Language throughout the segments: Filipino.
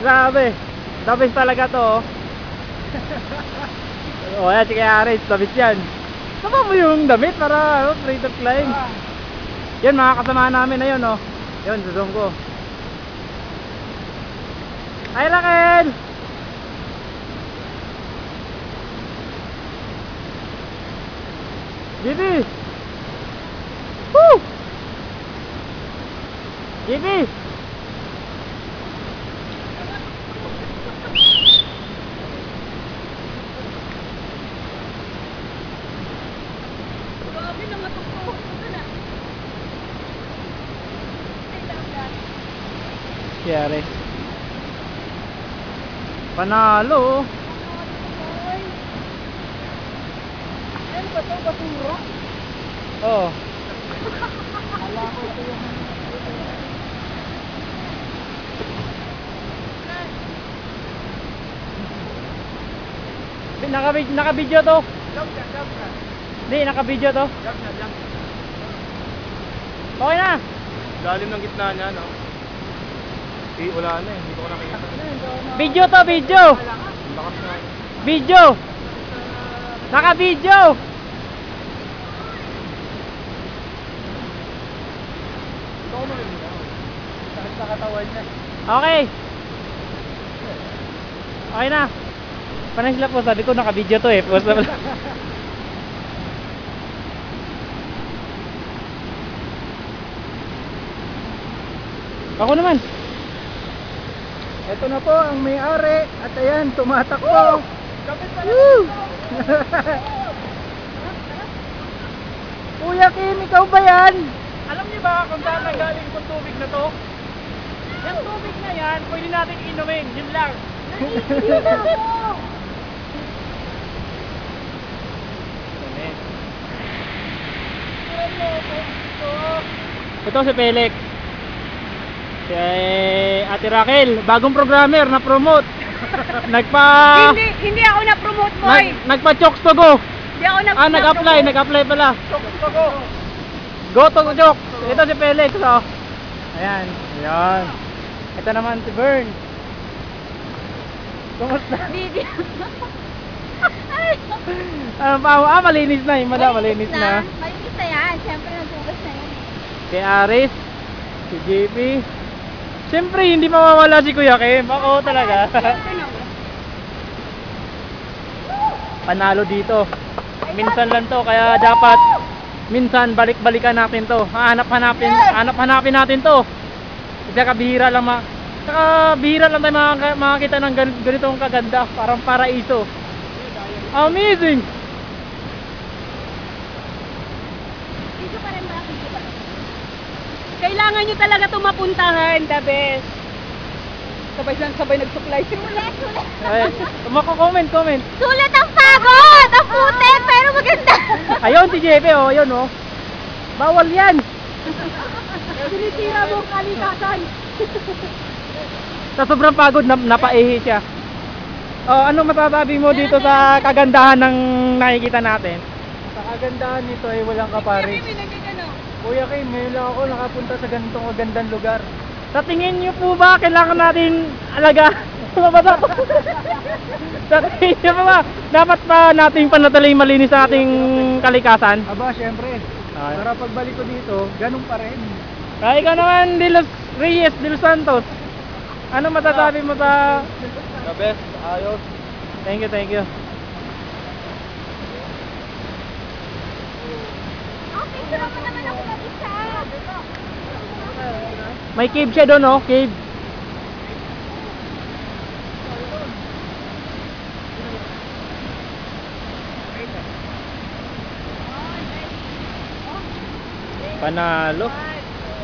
Grabe. The best talaga to, oh. O yan, si Kuya Aris, the best yan. Tama mo yung damit para free to flying. Yan mga kasama namin na yun, oh. Yun, zoom ko. Hi Raquel! Gibi! Woo! Gibi! Grabe na matuto. Kiyari. Panalo. Ano ba ito? Baturo? Oo. Ala ko ito yung... Naka-video to. Hindi, naka-video to. Okay na. Lalim ng gitna niya, no? Wala na eh, hindi ko nakikita. Video to, video. Lakas na. Video. Naka-video. Ikaw mo rin mo. Sakit sa katawan niya. Okay. Okay na. Panay sila po, sabi ko naka-video to eh. Post na pala. Ako naman. Ito na po ang may-ari at ayan, tumatakbo. Kapit pa lang. Kuya Kim, ikaw ba yan? Alam niyo ba kung saan nanggaling itong tubig na to? Yung tubig na yan, pwede natin inumin. Yun lang. Naiinom ako! Ito si Felix. Si Ate Raquel, bagong programmer na promote. Hindi ako na-promote, boy! Nagpa-chokes to go. Hindi ako na-promote. Nag-apply pala. Go to chokes. Ito si Felix, oh. Ayan, ayan. Ito naman si Bern. Kumusta? Video. Malinis na, malinis na. Malinis na yan. Siyempre, nagbugas na yan. Kay Aris, si JP. Siyempre, hindi mawawala si Kuya Kim. Ako talaga. Panalo dito. Minsan lang to, kaya dapat minsan balik-balikan natin to. Hanap-hanapin natin to. Saka bihira lang bihira lang tayo makakita ng ganitong kaganda, parang paraiso. Amazing. Dito pa rin makikita. Kailangan nyo talaga ito mapuntahan, the best. Sabay nagsuklay. Sulit. Ay, comment. Sulit ang pagod! Ang putik, pero maganda. Ayun si JP, oh, yun oh. Bawal yan. Sinisira mo ang kalikasan. Sa sobrang pagod, napaihi siya. Oh, ano masasabi mo dito sa kagandahan ng nakikita natin? Sa kagandahan nito ay walang kapares. Ano? Kuya Kim, ngayon lang ako nakapunta sa ganitong magandang lugar. Sa tingin niyo po ba kailangan natin alaga? Sa tingin niyo ba dapat pa nating panatiling malinis sa ating kalikasan? Aba, syempre. Para pagbalik ko dito, ganun pa rin. Ikaw naman, Reyes de los Santos. Ano masasabi mo sa... The best, ayos. Thank you. Okay, sura mo naman ako mag-isa. May cave siya doon, oh, cave.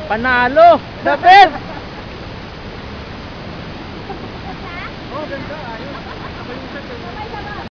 Panalo! The best! Oh, ganda.